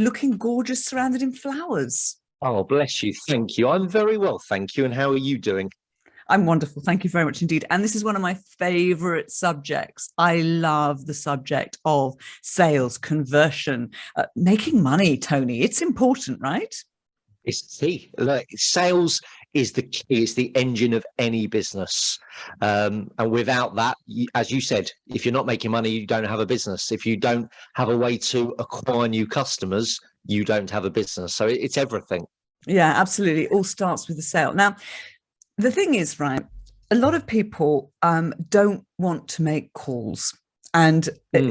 looking gorgeous, surrounded in flowers. Oh, bless you. Thank you. I'm very well, thank you. And how are you doing? I'm wonderful. Thank you very much indeed. And this is one of my favorite subjects. I love the subject of sales, conversion, making money, Tony. It's important, right? It's key. Look, sales is the key. It's the engine of any business. And without that, as you said, if you're not making money, you don't have a business. If you don't have a way to acquire new customers, you don't have a business. So it's everything. Yeah, absolutely. It all starts with the sale. Now, the thing is, right, a lot of people don't want to make calls. And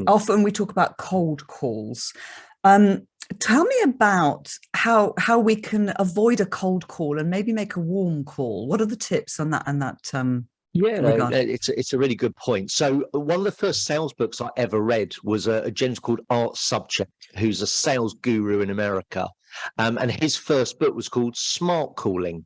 often we talk about cold calls. Tell me about how we can avoid a cold call and maybe make a warm call. What are the tips on that Yeah, regard? it's a really good point. So one of the first sales books I ever read was a gentleman called Art Subcheck, who's a sales guru in America. And his first book was called Smart Calling.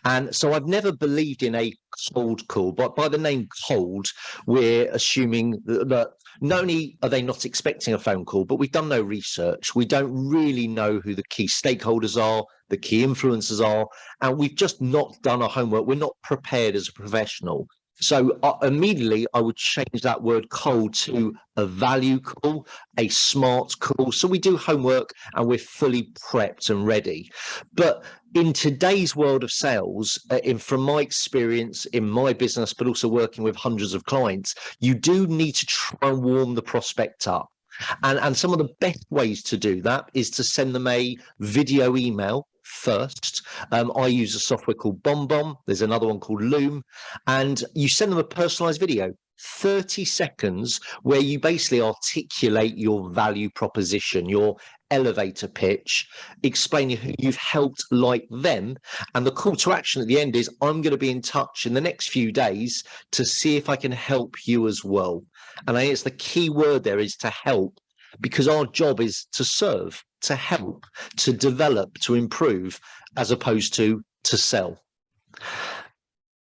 And so I've never believed in a cold call, but by the name cold, we're assuming that not only are they not expecting a phone call, but we've done no research. We don't really know who the key stakeholders are, the key influencers are, and we've just not done our homework. We're not prepared as a professional. So immediately I would change that word cold to a value call, a smart call. So we do homework and we're fully prepped and ready. But in today's world of sales, from my experience in my business, but also working with hundreds of clients, you do need to try and warm the prospect up. And some of the best ways to do that is to send them a video email first. I use a software called BombBomb. There's another one called Loom. And you send them a personalized video, 30 seconds, where you basically articulate your value proposition, your elevator pitch, explain who you've helped like them. And the call to action at the end is, I'm going to be in touch in the next few days to see if I can help you as well. And I think it's the key word there is to help, because our job is to serve, to help, to develop, to improve, as opposed to sell.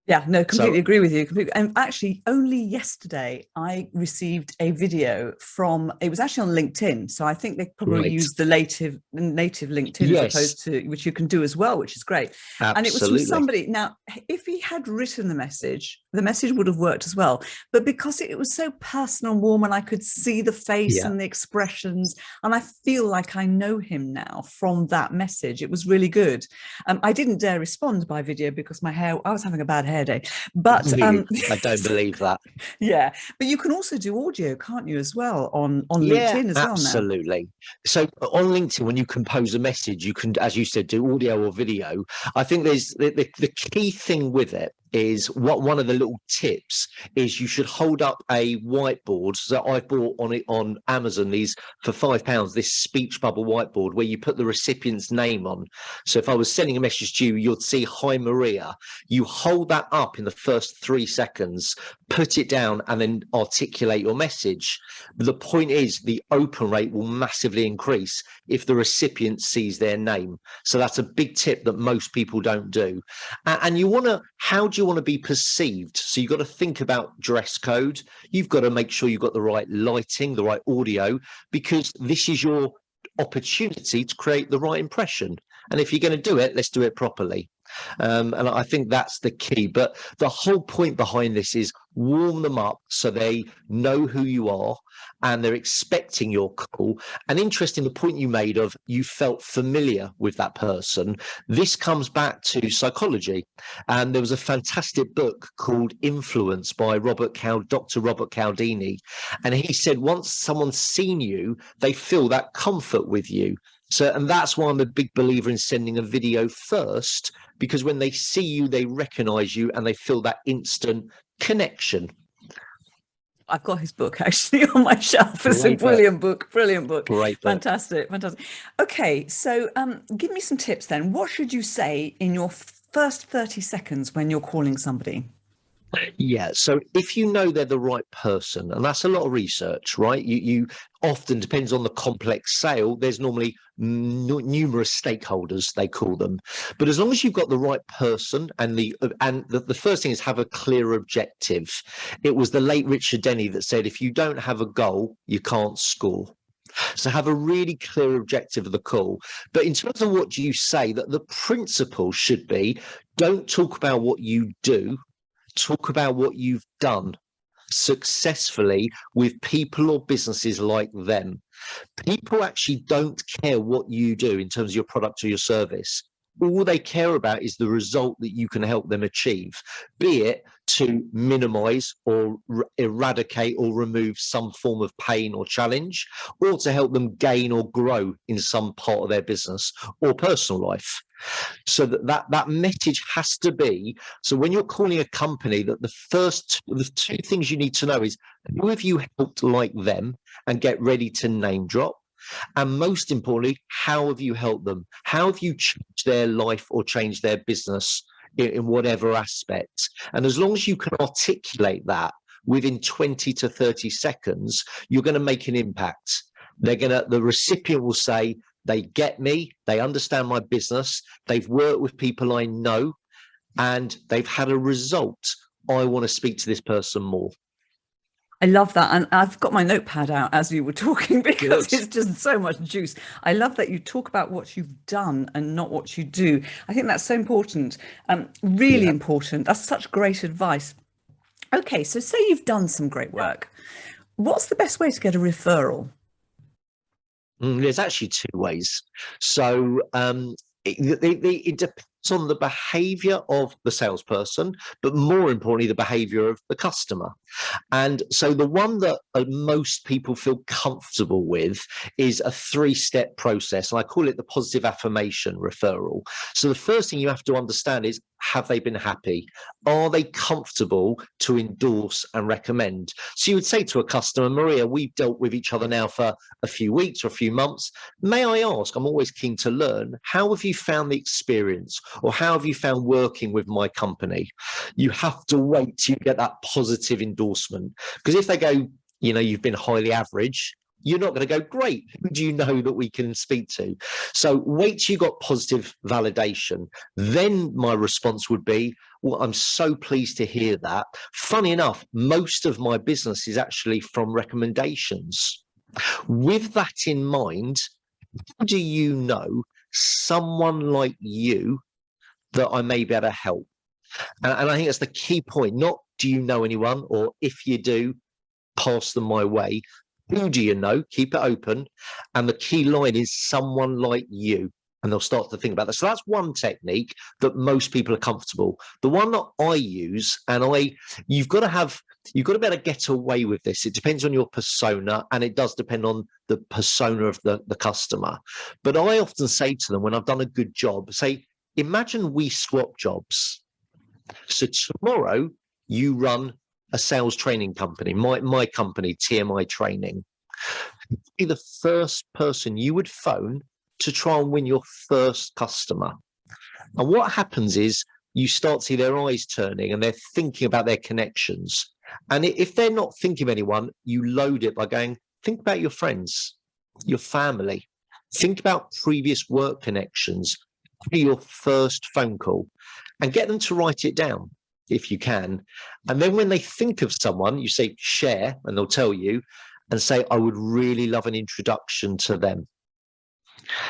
Yeah, no, completely agree with you. Completely. And actually, only yesterday, I received a video from, it was actually on LinkedIn. So I think they probably use the native LinkedIn as opposed to, which you can do as well, which is great. Absolutely. And it was from somebody. Now, if he had written the message would have worked as well. But because it was so personal and warm and I could see the face and the expressions, and I feel like I know him now from that message, it was really good. I didn't dare respond by video because I was having a bad hair day, but I don't believe that. Yeah, but you can also do audio, can't you, as well on LinkedIn as well now? Absolutely. So on LinkedIn, when you compose a message, you can, as you said, do audio or video. I think there's the key thing with it is one of the little tips is you should hold up a whiteboard. So I bought on Amazon these for £5, this speech bubble whiteboard where you put the recipient's name on. So if I was sending a message to you, you'd see, "Hi Maria." You hold that up in the first 3 seconds, put it down, and then articulate your message. The point is the open rate will massively increase if the recipient sees their name. So that's a big tip that most people don't do. And how do you want to be perceived? So you've got to think about dress code. You've got to make sure you've got the right lighting, the right audio, because this is your opportunity to create the right impression. And if you're going to do it, let's do it properly. And I think that's the key. But the whole point behind this is warm them up so they know who you are and they're expecting your call. And interesting, the point you made of you felt familiar with that person. This comes back to psychology. And there was a fantastic book called Influence by Dr. Robert Cialdini. And he said, once someone's seen you, they feel that comfort with you. So, and that's why I'm a big believer in sending a video first, because when they see you, they recognize you and they feel that instant connection. I've got his book actually on my shelf. It's a brilliant book. Great book. Fantastic. Okay, so give me some tips then. What should you say in your first 30 seconds when you're calling somebody? Yeah, so if you know they're the right person, and that's a lot of research, right? You often, depends on the complex sale, there's normally numerous stakeholders, they call them. But as long as you've got the right person, and the first thing is have a clear objective. It was the late Richard Denny that said, if you don't have a goal, you can't score. So have a really clear objective of the call. But in terms of what do you say, that the principle should be, don't talk about what you do, talk about what you've done successfully with people or businesses like them. People actually don't care what you do in terms of your product or your service. All they care about is the result that you can help them achieve, be it to minimize or eradicate or remove some form of pain or challenge, or to help them gain or grow in some part of their business or personal life. So that message has to be, so when you're calling a company, that the two things you need to know is, who have you helped like them, and get ready to name drop. And most importantly, how have you helped them? How have you changed their life or changed their business in whatever aspect? And as long as you can articulate that within 20 to 30 seconds, you're going to make an impact. The recipient will say, they get me, they understand my business, they've worked with people I know, and they've had a result. I want to speak to this person more. I love that. And I've got my notepad out as you were talking, because it's just so much juice. I love that you talk about what you've done and not what you do. I think that's so important. Really important. That's such great advice. Okay, so say you've done some great work. What's the best way to get a referral? There's actually two ways. So it depends on the behavior of the salesperson, but more importantly, the behavior of the customer. And so the one that most people feel comfortable with is a 3-step process. And I call it the positive affirmation referral. So the first thing you have to understand is, have they been happy? Are they comfortable to endorse and recommend? So you would say to a customer, Maria, we've dealt with each other now for a few weeks or a few months. May I ask, I'm always keen to learn, how have you found the experience? Or how have you found working with my company? You have to wait till you get that positive endorsement. Because if they go, you've been highly average, you're not going to go, great, who do you know that we can speak to? So wait till you got positive validation. Then my response would be, well, I'm so pleased to hear that. Funny enough, most of my business is actually from recommendations. With that in mind, how do you know someone like you that I may be able to help? And I think that's the key point. Not do you know anyone, or if you do, pass them my way. Who do you know? Keep it open. And the key line is someone like you. And they'll start to think about that. So that's one technique that most people are comfortable. The one that I use, and you've got to be able to get away with this. It depends on your persona, and it does depend on the persona of the customer. But I often say to them, when I've done a good job, say, imagine we swap jobs. So tomorrow you run a sales training company, my company, TMI Training. Be the first person you would phone to try and win your first customer. And what happens is you start to see their eyes turning and they're thinking about their connections. And if they're not thinking of anyone, you load it by going, think about your friends, your family, think about previous work connections, your first phone call, and get them to write it down if you can. And then when they think of someone, you say share, and they'll tell you, and say, I would really love an introduction to them.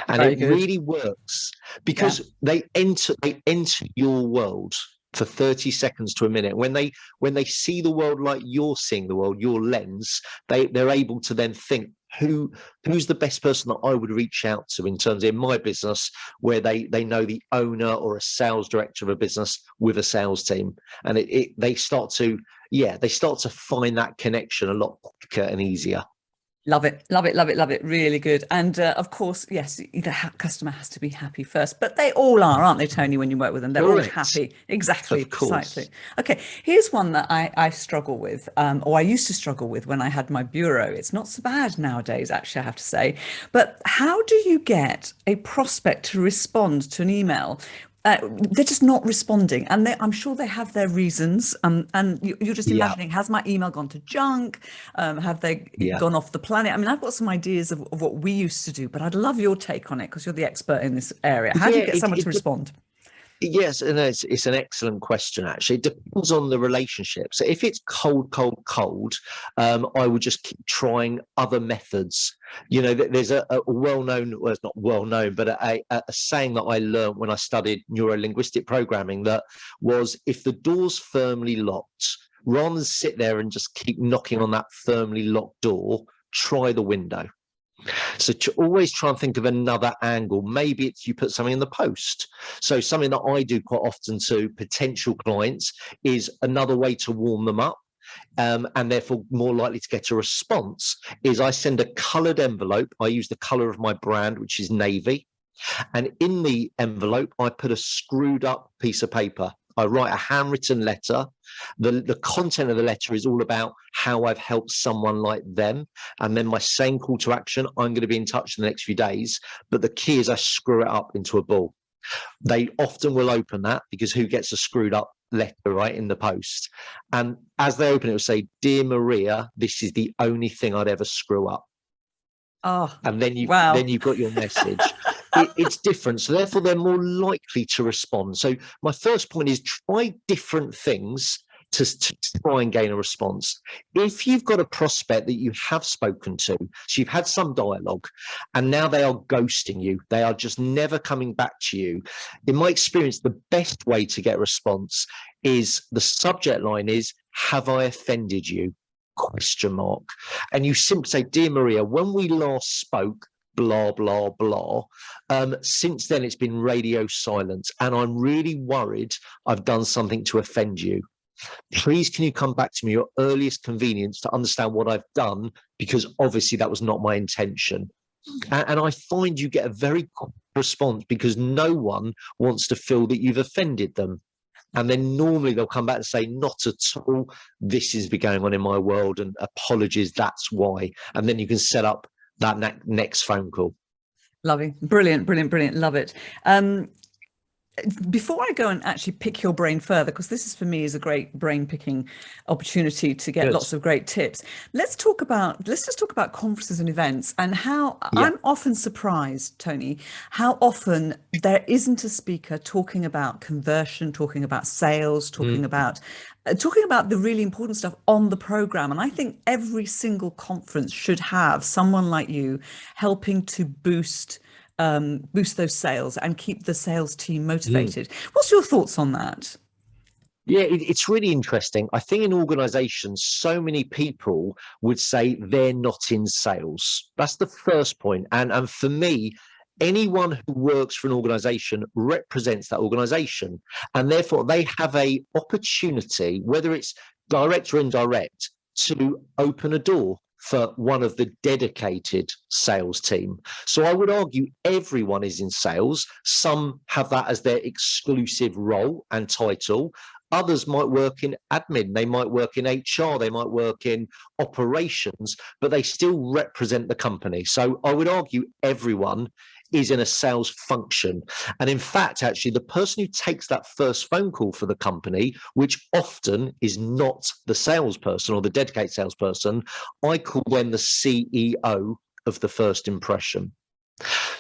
And Very good. Really works because they enter your world for 30 seconds to a minute. When they see the world like you're seeing the world, your lens, they're able to then think, who's the best person that I would reach out to in terms of in my business, where they know the owner or a sales director of a business with a sales team. And they start to find that connection a lot quicker and easier. Love it, love it, love it, love it. Really good. And of course, yes, the customer has to be happy first, but they all are, aren't they, Tony, when you work with them? They're Correct. All happy. Exactly, precisely. Okay, here's one that I struggle with, or I used to struggle with when I had my bureau. It's not so bad nowadays, actually, I have to say. But how do you get a prospect to respond to an email? They're just not responding, and I'm sure they have their reasons. And you're just imagining, has my email gone to junk? Have they gone off the planet? I mean, I've got some ideas of what we used to do, but I'd love your take on it because you're the expert in this area. How do you get someone to respond? Yes, and it's an excellent question, actually. It depends on the relationship. So if it's cold, I would just keep trying other methods. There's a well-known, well, it's not well-known, but a saying that I learned when I studied neuro-linguistic programming that was, if the door's firmly locked, rather than sit there and just keep knocking on that firmly locked door, try the window. So to always try and think of another angle. Maybe it's you put something in the post. So something that I do quite often to potential clients is another way to warm them up. And therefore more likely to get a response is I send a coloured envelope. I use the colour of my brand, which is navy. And in the envelope, I put a screwed up piece of paper. I write a handwritten letter. The content of the letter is all about how I've helped someone like them. And then my same call to action, I'm going to be in touch in the next few days. But the key is I screw it up into a ball. They often will open that because who gets a screwed up letter, right, in the post? And as they open it, will say, "Dear Maria, this is the only thing I'd ever screw up." Oh, And then you've got your message. It's different. So therefore, they're more likely to respond. So my first point is try different things to try and gain a response. If you've got a prospect that you have spoken to, so you've had some dialogue, and now they are ghosting you, they are just never coming back to you. In my experience, the best way to get a response is the subject line is, "Have I offended you?" ? And you simply say, "Dear Maria, when we last spoke, blah, blah, blah. Since then, it's been radio silence, and I'm really worried I've done something to offend you. Please, can you come back to me at your earliest convenience to understand what I've done, because obviously that was not my intention." And I find you get a very quick response because no one wants to feel that you've offended them. And then normally they'll come back and say, "Not at all. This has been going on in my world, and apologies, that's why." And then you can set up that next phone call. Lovely. Brilliant. Love it. Before I go and actually pick your brain further, because this is for me is a great brain picking opportunity to get lots of great tips. Let's just talk about conferences and events, and how I'm often surprised, Tony, how often there isn't a speaker talking about conversion, talking about sales, talking about the really important stuff on the program. And I think every single conference should have someone like you helping to boost those sales and keep the sales team motivated. What's your thoughts on that? Yeah, it's really interesting. I think in organizations, so many people would say they're not in sales. That's the first point. And for me, anyone who works for an organization represents that organization. And therefore, they have a opportunity, whether it's direct or indirect, to open a door for one of the dedicated sales team. So I would argue everyone is in sales. Some have that as their exclusive role and title. Others might work in admin, they might work in HR, they might work in operations, but they still represent the company. So I would argue everyone is in a sales function. And in fact, actually, the person who takes that first phone call for the company, which often is not the salesperson or the dedicated salesperson, I call them the CEO of the first impression.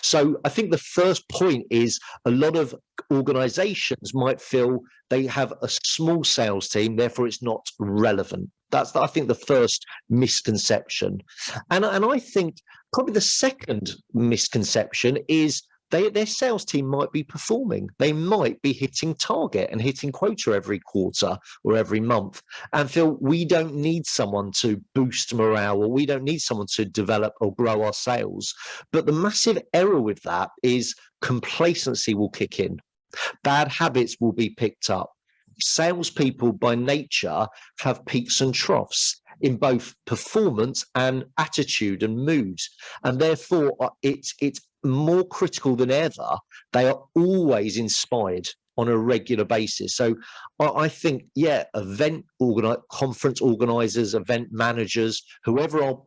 So I think the first point is a lot of organizations might feel they have a small sales team, therefore it's not relevant. That's, I think, the first misconception. And I think probably the second misconception is their sales team might be performing. They might be hitting target and hitting quota every quarter or every month, and feel we don't need someone to boost morale, or we don't need someone to develop or grow our sales. But the massive error with that is complacency will kick in. Bad habits will be picked up. Salespeople by nature have peaks and troughs in both performance and attitude and mood. And therefore, it's more critical than ever. They are always inspired on a regular basis. So I think, conference organizers, event managers, whoever are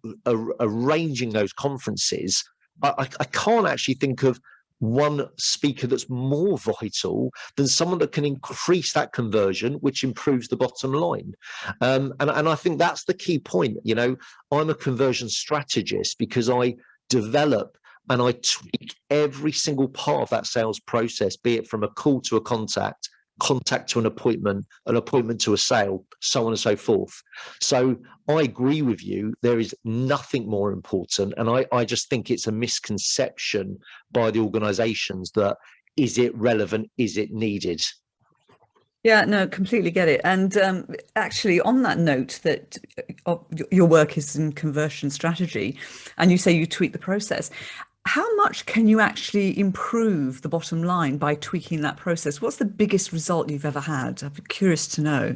arranging those conferences, I can't actually think of one speaker that's more vital than someone that can increase that conversion, which improves the bottom line. And I think that's the key point. I'm a conversion strategist because I develop and I tweak every single part of that sales process, be it from a call to a contact to an appointment to a sale, so on and so forth. So I agree with you. There is nothing more important. And I just think it's a misconception by the organizations that, is it relevant? Is it needed? Yeah, no, completely get it. And actually, on that note, that your work is in conversion strategy, and you say you tweak the process. How much can you actually improve the bottom line by tweaking that process? What's the biggest result you've ever had? I'd be curious to know.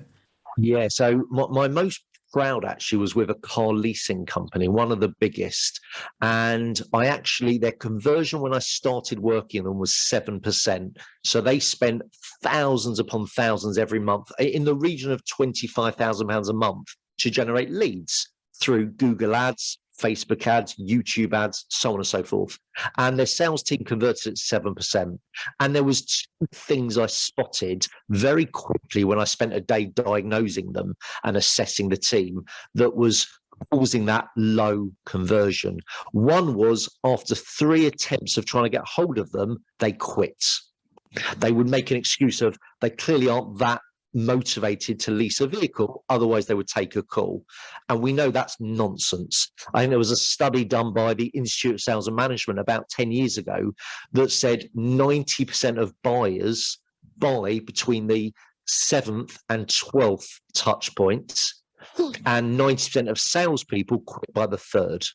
Yeah, so my most proud actually was with a car leasing company, one of the biggest. And their conversion when I started working on was 7%. So they spent thousands upon thousands every month, in the region of £25,000 a month, to generate leads through Google ads, Facebook ads, YouTube ads, so on and so forth. And their sales team converted at 7%. And there was two things I spotted very quickly when I spent a day diagnosing them and assessing the team that was causing that low conversion. One was, after 3 attempts of trying to get hold of them, they quit. They would make an excuse of they clearly aren't that motivated to lease a vehicle, otherwise they would take a call. And we know that's nonsense. I think there was a study done by the Institute of Sales and Management about 10 years ago that said 90% of buyers buy between the 7th and 12th touch points, and 90% of salespeople quit by the 3rd.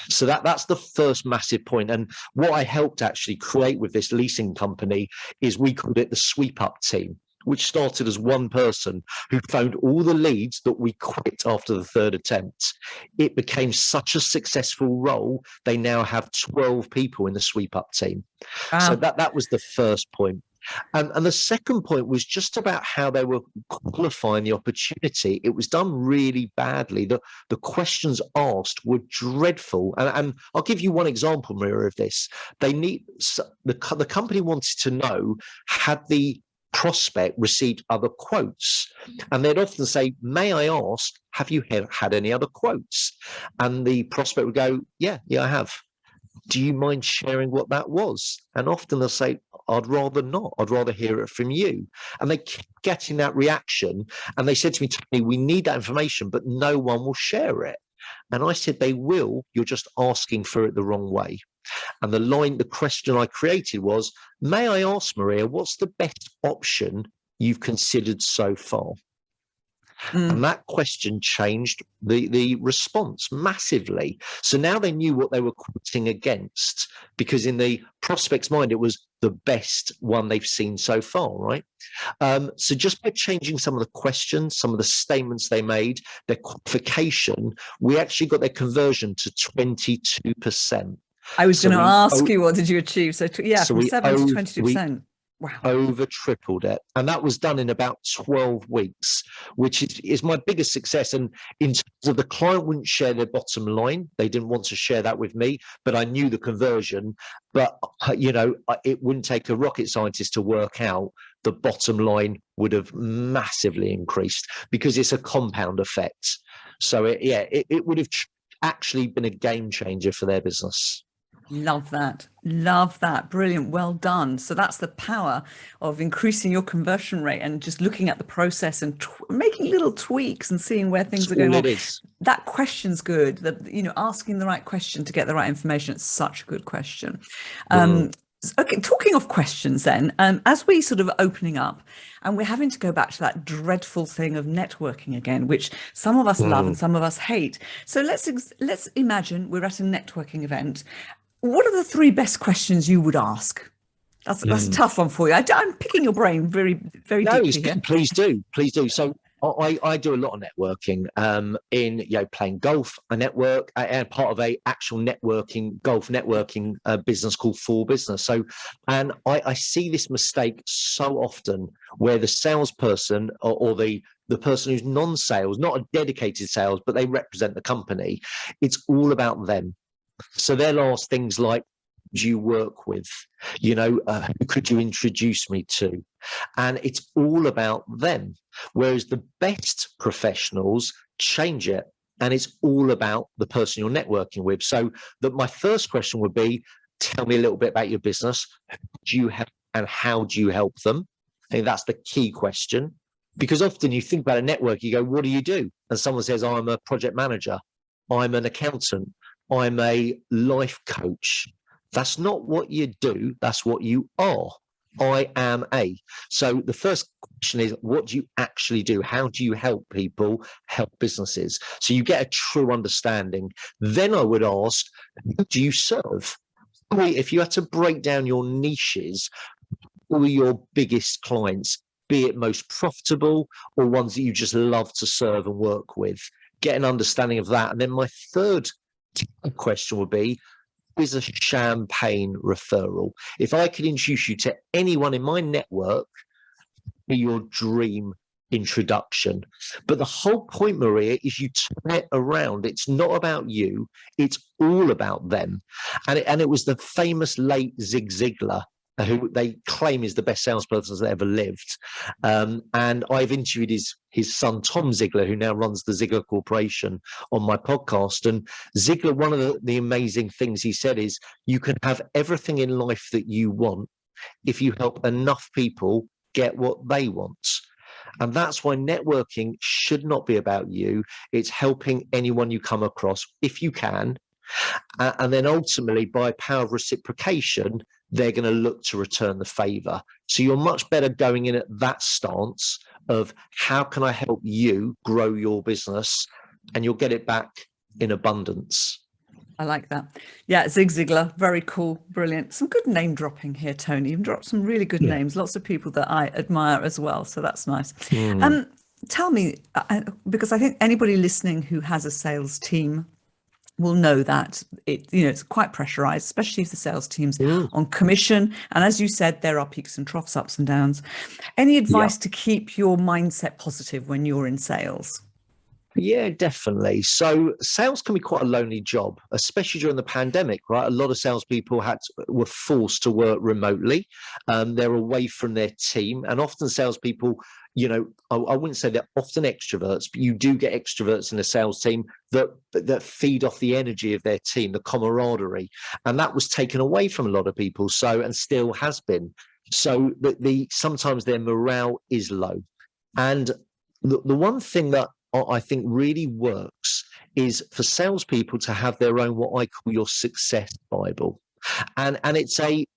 So that's the first massive point. And what I helped actually create with this leasing company is, we called it the sweep up team, which started as one person who found all the leads that we quit after the 3rd attempt. It became such a successful role. They now have 12 people in the sweep up team. Wow. So that was the first point. And the second point was just about how they were qualifying the opportunity. It was done really badly. The questions asked were dreadful. And I'll give you one example, Maria, of this. The company wanted to know, had the prospect received other quotes? And they'd often say, may I ask, have you had any other quotes? And the prospect would go, yeah, I have. Do you mind sharing what that was? And often they'll say, I'd rather not. I'd rather hear it from you. And they keep getting that reaction. And they said to me, Tony, we need that information, but no one will share it. And I said, they will. You're just asking for it the wrong way. And the question I created was, may I ask, Maria, what's the best option you've considered so far? And that question changed the response massively. So now they knew what they were quoting against, because in the prospect's mind, it was the best one they've seen so far, right? So just by changing some of the questions, some of the statements they made, their qualification, we actually got their conversion to 22%. I was going to ask you, what did you achieve? So from 7 to 22%. Wow. Over tripled it. And that was done in about 12 weeks, which is my biggest success. And in terms of, the client wouldn't share their bottom line. They didn't want to share that with me, but I knew the conversion. But, it wouldn't take a rocket scientist to work out the bottom line would have massively increased, because it's a compound effect. So it would have actually been a game changer for their business. Love that. Love that. Brilliant. Well done. So that's the power of increasing your conversion rate and just looking at the process and making little tweaks and seeing where things are going wrong. That question's good. Asking the right question to get the right information. It's such a good question. Okay, talking of questions then, as we sort of opening up, and we're having to go back to that dreadful thing of networking again, which some of us love and some of us hate. So let's imagine we're at a networking event. What are the 3 best questions you would ask? That's a tough one for you. I'm picking your brain very, very deeply here. Please do. So I do a lot of networking in playing golf. I network and part of a actual golf networking business called For Business. So, and I see this mistake so often, where the salesperson or the person who's non-sales, not a dedicated sales, but they represent the company, it's all about them. So they'll ask things like, do you work with? Who could you introduce me to? And it's all about them. Whereas the best professionals change it, and it's all about the person you're networking with. So that my first question would be, tell me a little bit about your business. Who do you help and how do you help them? I think that's the key question. Because often you think about a network, you go, what do you do? And someone says, I'm a project manager, I'm an accountant, I'm a life coach. That's not what you do, that's what you are. I am a. So the first question is, what do you actually do? How do you help people, help businesses? So you get a true understanding. Then I would ask, who do you serve? If you had to break down your niches, who are your biggest clients? Be it most profitable or ones that you just love to serve and work with. Get an understanding of that. And then my third question would be, is a champagne referral? If I could introduce you to anyone in my network, be your dream introduction. But the whole point, Maria, is you turn it around. It's not about you. It's all about them. And it was the famous late Zig Ziglar, who they claim is the best salesperson that ever lived. And I've interviewed his son, Tom Ziglar, who now runs the Ziglar Corporation, on my podcast. And Ziglar, one of the amazing things he said is, you can have everything in life that you want if you help enough people get what they want. And that's why networking should not be about you. It's helping anyone you come across, if you can. And then ultimately, by power of reciprocation, they're going to look to return the favor. So you're much better going in at that stance of, how can I help you grow your business? And you'll get it back in abundance. I like that. Yeah, Zig Ziglar, very cool, brilliant. Some good name dropping here, Tony. You've dropped some really good names, lots of people that I admire as well. So that's nice. Tell me, because I think anybody listening who has a sales team will know that it's quite pressurized, especially if the sales team's on commission. And as you said, there are peaks and troughs, ups and downs. Any advice to keep your mindset positive when you're in sales? Yeah, definitely. So sales can be quite a lonely job, especially during the pandemic, right? A lot of salespeople were forced to work remotely. They're away from their team, and often salespeople, I wouldn't say they're often extroverts, but you do get extroverts in a sales team that feed off the energy of their team, the camaraderie, and that was taken away from a lot of people. So, and still has been. So sometimes their morale is low, and the one thing that I think really works is for salespeople to have their own, what I call your success Bible. And it's a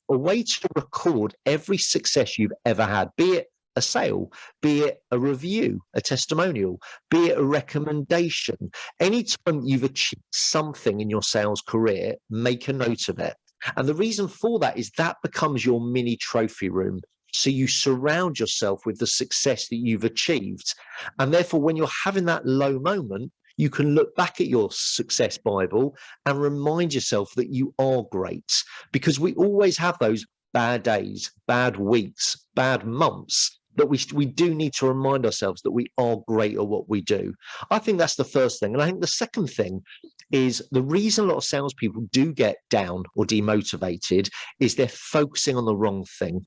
way to record every success you've ever had, be it a sale, be it a review, a testimonial, be it a recommendation. Anytime you've achieved something in your sales career, make a note of it. And the reason for that is that becomes your mini trophy room. So you surround yourself with the success that you've achieved. And therefore, when you're having that low moment, you can look back at your success Bible and remind yourself that you are great. Because we always have those bad days, bad weeks, bad months, that we do need to remind ourselves that we are great at what we do. I think that's the first thing. And I think the second thing is, the reason a lot of salespeople do get down or demotivated is they're focusing on the wrong thing.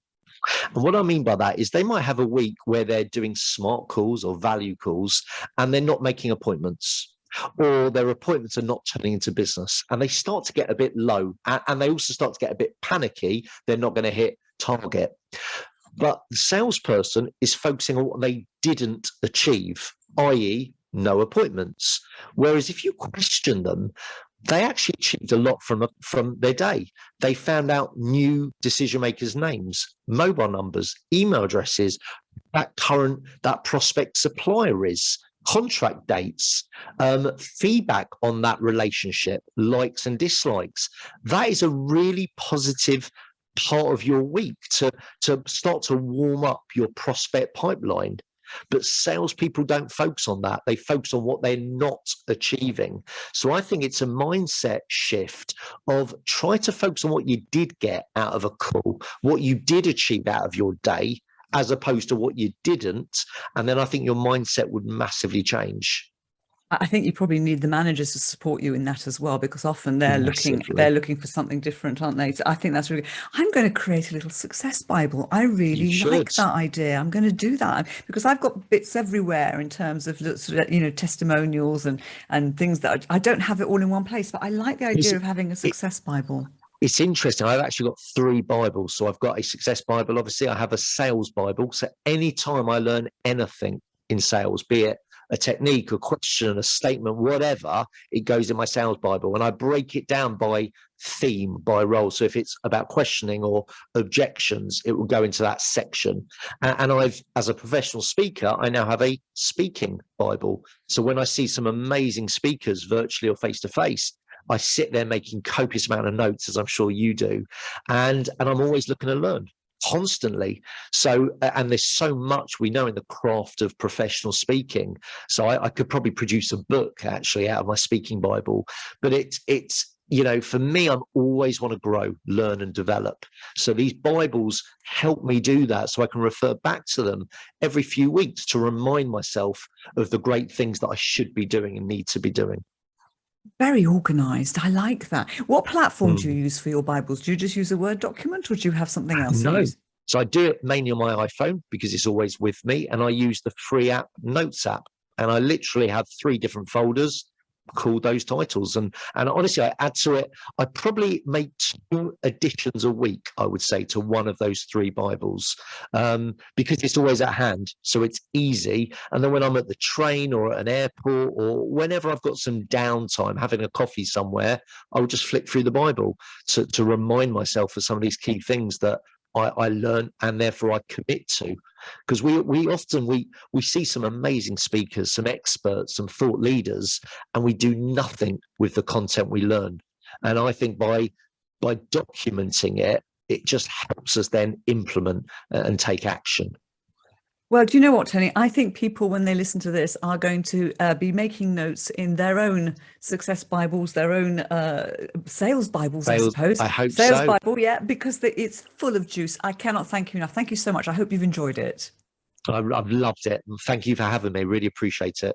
And what I mean by that is, they might have a week where they're doing smart calls or value calls and they're not making appointments, or their appointments are not turning into business, and they start to get a bit low, and they also start to get a bit panicky. They're not going to hit target. But the salesperson is focusing on what they didn't achieve, i.e. no appointments. Whereas if you question them, they actually achieved a lot from their day. They found out new decision makers' names, mobile numbers, email addresses, that prospect supplier is, contract dates, feedback on that relationship, likes and dislikes. That is a really positive part of your week to start to warm up your prospect pipeline. But salespeople don't focus on that. They focus on what they're not achieving. So I think it's a mindset shift of try to focus on what you did get out of a call, what you did achieve out of your day, as opposed to what you didn't. And then I think your mindset would massively change. I think you probably need the managers to support you in that as well, because often they're looking for something different, aren't they? So I think that's really good. I'm going to create a little success Bible. I really like that idea. I'm going to do that, because I've got bits everywhere in terms of testimonials and things that I don't have it all in one place. But I like the idea of having a success Bible. It's interesting. I've actually got 3 Bibles. So I've got a success Bible. Obviously, I have a sales Bible. So anytime I learn anything in sales, be it a technique, a question, a statement, whatever, it goes in my sales Bible. And I break it down by theme, by role. So if it's about questioning or objections, it will go into that section. And I've, as a professional speaker, I now have a speaking Bible. So when I see some amazing speakers virtually or face to face, I sit there making copious amount of notes, as I'm sure you do. And I'm always looking to learn constantly. So, and there's so much we know in the craft of professional speaking. So I could probably produce a book actually out of my speaking Bible, but it's, you know, for me, I'm always want to grow, learn and develop. So these Bibles help me do that. So I can refer back to them every few weeks to remind myself of the great things that I should be doing and need to be doing. Very organized. I like that. What platform do you use for your Bibles? Do you just use a Word document or do you have something else you No. use? So I do it mainly on my iPhone because it's always with me. And I use the free app Notes app. And I literally have 3 different folders called those titles. And honestly, I add to it. I probably make 2 additions a week, I would say, to one of those 3 Bibles, because it's always at hand. So it's easy. And then when I'm at the train or at an airport or whenever I've got some downtime, having a coffee somewhere, I'll just flick through the Bible to remind myself of some of these key things that I learn and therefore I commit to. Because we often see some amazing speakers, some experts, some thought leaders, and we do nothing with the content we learn. And I think by documenting it, it just helps us then implement and take action. Well, do you know what, Tony? I think people, when they listen to this, are going to be making notes in their own success Bibles, their own sales Bibles, I suppose. I hope sales so. Bible, yeah, because it's full of juice. I cannot thank you enough. Thank you so much. I hope you've enjoyed it. I've loved it. Thank you for having me. Really appreciate it.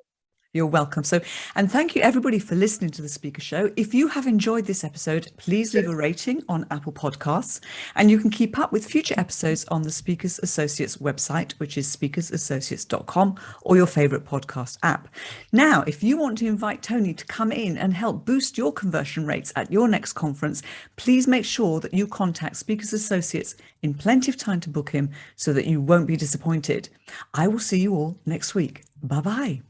You're welcome. So, and thank you everybody for listening to the Speaker Show. If you have enjoyed this episode, please leave a rating on Apple Podcasts, and you can keep up with future episodes on the Speakers Associates website, which is speakersassociates.com, or your favorite podcast app. Now, if you want to invite Tony to come in and help boost your conversion rates at your next conference, please make sure that you contact Speakers Associates in plenty of time to book him so that you won't be disappointed. I will see you all next week. Bye-bye.